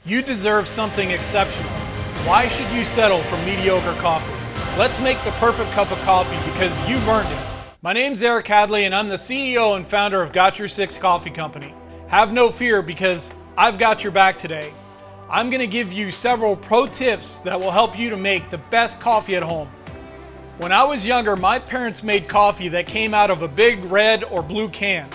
You deserve something exceptional. Why should you settle for mediocre coffee? Let's make the perfect cup of coffee because you've earned it. My name's Eric Hadley and I'm the CEO and founder of Got Your Six Coffee Company. Have no fear because I've got your back today. I'm going to give you several pro tips that will help you to make the best coffee at home. When I was younger, my parents made coffee that came out of a big red or blue can.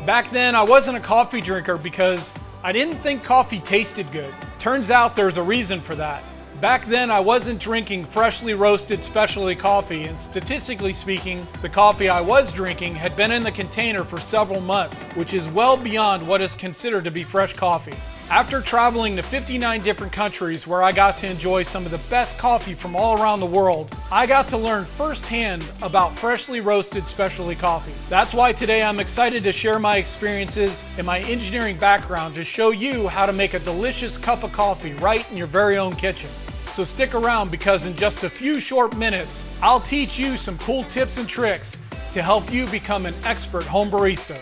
Back then, I wasn't a coffee drinker because I didn't think coffee tasted good. Turns out there's a reason for that. Back then, I wasn't drinking freshly roasted specialty coffee, and statistically speaking, the coffee I was drinking had been in the container for several months, which is well beyond what is considered to be fresh coffee. After traveling to 59 different countries where I got to enjoy some of the best coffee from all around the world, I got to learn firsthand about freshly roasted specialty coffee. That's why today I'm excited to share my experiences and my engineering background to show you how to make a delicious cup of coffee right in your very own kitchen. So stick around because in just a few short minutes, I'll teach you some cool tips and tricks to help you become an expert home barista.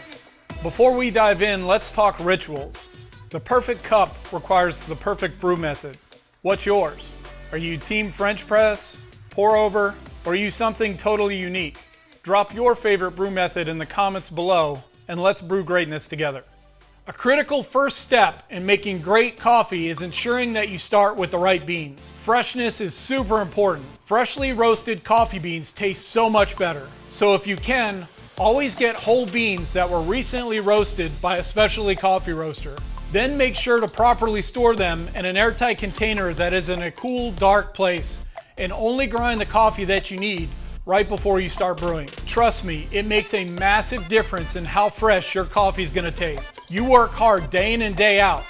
Before we dive in, let's talk rituals. The perfect cup requires the perfect brew method. What's yours? Are you team French press, pour over, or are you something totally unique? Drop your favorite brew method in the comments below and let's brew greatness together. A critical first step in making great coffee is ensuring that you start with the right beans. Freshness is super important. Freshly roasted coffee beans taste so much better. So if you can, always get whole beans that were recently roasted by a specialty coffee roaster. Then make sure to properly store them in an airtight container that is in a cool, dark place, and only grind the coffee that you need right before you start brewing. Trust me, it makes a massive difference in how fresh your coffee is going to taste. You work hard day in and day out.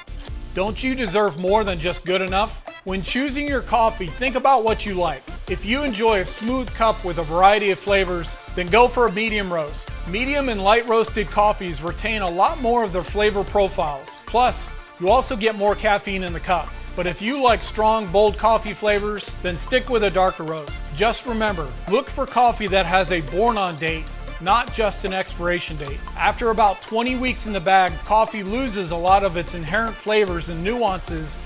Don't you deserve more than just good enough? When choosing your coffee, think about what you like. If you enjoy a smooth cup with a variety of flavors, then go for a medium roast. Medium and light roasted coffees retain a lot more of their flavor profiles. Plus, you also get more caffeine in the cup. But if you like strong, bold coffee flavors, then stick with a darker roast. Just remember, look for coffee that has a born-on date, not just an expiration date. After about 20 weeks in the bag, coffee loses a lot of its inherent flavors and nuances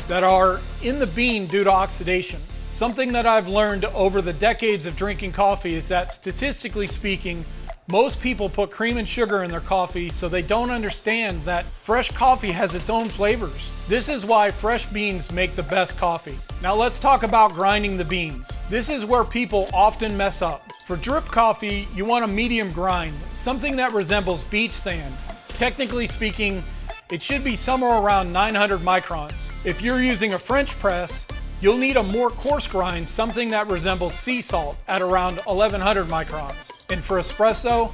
that are in the bean due to oxidation. Something that I've learned over the decades of drinking coffee is that statistically speaking, most people put cream and sugar in their coffee, so they don't understand that fresh coffee has its own flavors. This is why fresh beans make the best coffee. Now let's talk about grinding the beans. This is where people often mess up. For drip coffee, you want a medium grind, something that resembles beach sand. Technically speaking, it should be somewhere around 900 microns. If you're using a French press, you'll need a more coarse grind, something that resembles sea salt at around 1100 microns. And for espresso,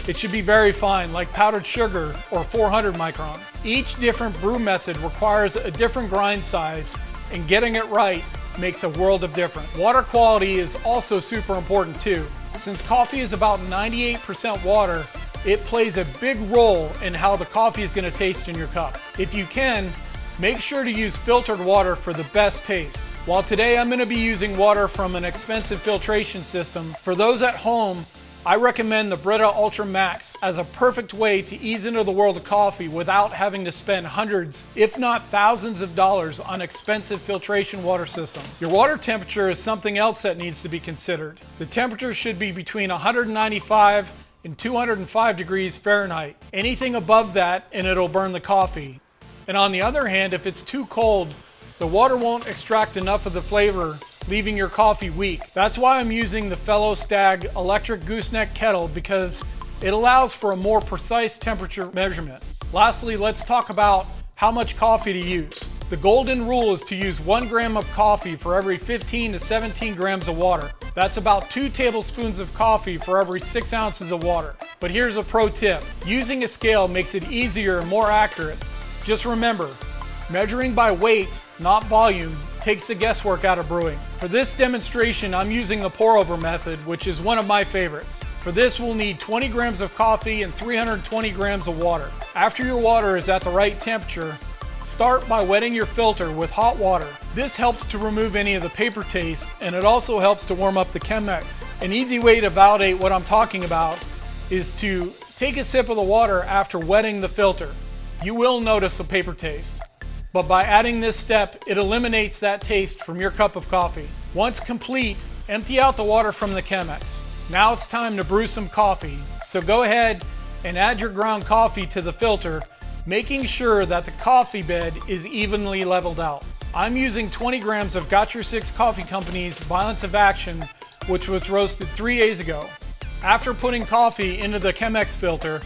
it should be very fine, like powdered sugar or 400 microns. Each different brew method requires a different grind size, and getting it right makes a world of difference. Water quality is also super important too. Since coffee is about 98% water, it plays a big role in how the coffee is going to taste in your cup. If you can, make sure to use filtered water for the best taste. While today I'm going to be using water from an expensive filtration system, for those at home, I recommend the Brita Ultra Max as a perfect way to ease into the world of coffee without having to spend hundreds, if not thousands of dollars on expensive filtration water system. Your water temperature is something else that needs to be considered. The temperature should be between 195 and 205 degrees Fahrenheit. Anything above that and it'll burn the coffee. And on the other hand, if it's too cold, the water won't extract enough of the flavor, leaving your coffee weak. That's why I'm using the Fellow Stag electric gooseneck kettle because it allows for a more precise temperature measurement. Lastly, let's talk about how much coffee to use. The golden rule is to use 1 gram of coffee for every 15 to 17 grams of water. That's about 2 tablespoons of coffee for every 6 ounces of water. But here's a pro tip. Using a scale makes it easier and more accurate. Just remember, measuring by weight, not volume, takes the guesswork out of brewing. For this demonstration, I'm using the pour over method, which is one of my favorites. For this, we'll need 20 grams of coffee and 320 grams of water. After your water is at the right temperature, start by wetting your filter with hot water. This helps to remove any of the paper taste, and it also helps to warm up the Chemex. An easy way to validate what I'm talking about is to take a sip of the water after wetting the filter. You will notice a paper taste. but by adding this step, it eliminates that taste from your cup of coffee. Once complete, empty out the water from the Chemex. Now it's time to brew some coffee, so go ahead and add your ground coffee to the filter, making sure that the coffee bed is evenly leveled out. I'm using 20 grams of Got Your Six Coffee Company's Balance of Action, which was roasted 3 days ago. After putting coffee into the Chemex filter,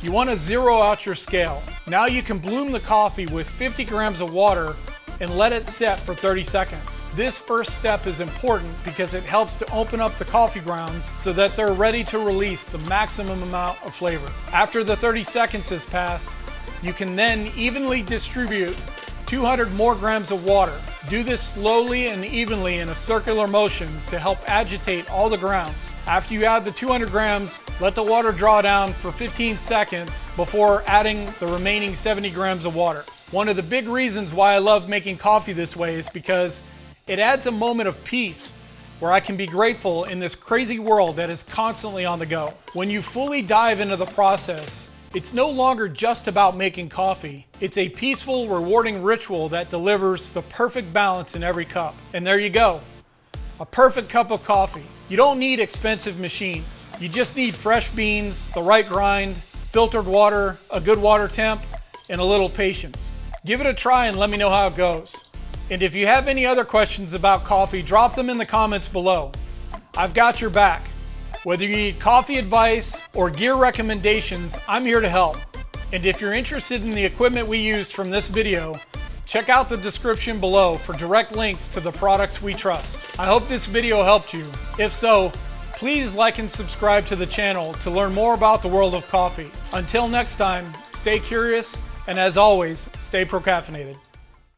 you want to zero out your scale. Now you can bloom the coffee with 50 grams of water and let it set for 30 seconds. This first step is important because it helps to open up the coffee grounds so that they're ready to release the maximum amount of flavor. After the 30 seconds has passed, you can then evenly distribute 200 more grams of water. Do this slowly and evenly in a circular motion to help agitate all the grounds. After you add the 200 grams, let the water draw down for 15 seconds before adding the remaining 70 grams of water. One of the big reasons why I love making coffee this way is because it adds a moment of peace where I can be grateful in this crazy world that is constantly on the go. When you fully dive into the process, it's no longer just about making coffee. It's a peaceful, rewarding ritual that delivers the perfect balance in every cup. And there you go, a perfect cup of coffee. You don't need expensive machines. You just need fresh beans, the right grind, filtered water, a good water temp, and a little patience. Give it a try and let me know how it goes. And if you have any other questions about coffee, drop them in the comments below. I've got your back. Whether you need coffee advice or gear recommendations, I'm here to help. And if you're interested in the equipment we used from this video, check out the description below for direct links to the products we trust. I hope this video helped you. If so, please like and subscribe to the channel to learn more about the world of coffee. Until next time, stay curious, and as always, stay pro-caffeinated.